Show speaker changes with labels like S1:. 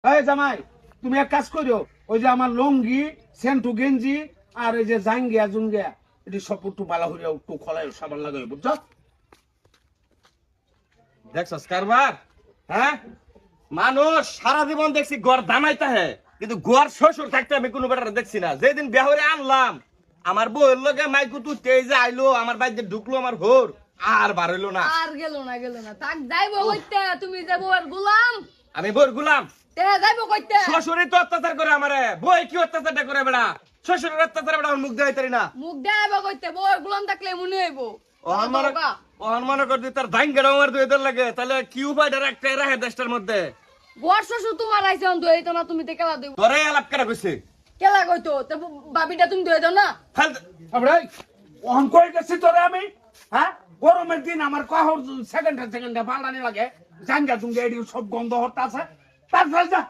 S1: এই জামাই, তুমি এক কাজ করো, ওই যে আমার লঙ্গি, সেন্টু গেঞ্জি আর এই যে জাঙ্গিয়া জুঙ্গিয়া, এটি সব একটু বালা হইয়া একটু খোলাই সাবান লাগাই, বুঝছো?
S2: দেখছস কারবার? হ্যাঁ, মানুষ সারা জীবন দেখছি গড় দামাইতে হ্যাঁ, কিন্তু গড় শ্বশুর থাকতে আমি কোনো বেটার দেখছি না। যেদিন বিয়াহরে আনলাম আমার বউয়ের লগে মাইকু তুই যে আইলো আমার বাড়িতে ঢুকলো আমার ঘর আর বার হইলো না।
S3: আর গেল না তাক যাইবো কইতে তুমি যাবো আর গোলাম
S2: আমি বউর গুলাম,
S3: তে যাইবো কইতে
S2: শ্বশুরই তো অত্যাচার করে আমারে, বই কি অত্যাচারটা করে বেড়া? শ্বশুরের অত্যাচার বেড়া আমার মুখ দেখাই তারি না।
S3: মুখ দেখাইবো কইতে বউর গোলাম থাকলে মনে হইবো
S2: ওহন মনে করছি তার ধান গেড়া আমার দুইদের লাগে, তাহলে কি উপায় একটা রাখে দেশটার মধ্যে?
S3: বর শ্বশুর তোমার আইছে অন দই তো না তুমি তে কেলা দেব
S2: তোরে আলাপ করে কইছে
S3: কেলা কইতো তে বাবিটা তুমি দই দাও না
S1: আমরা অহন কই গেছি তোরে আমি, হ্যাঁ? গরমের দিন আমার কহর সেকেন্ডে পাল্টানি লাগে, জাঙ্গা জুঙ্গা এটি সব গন্ধ হতে আছে, তারপরে যা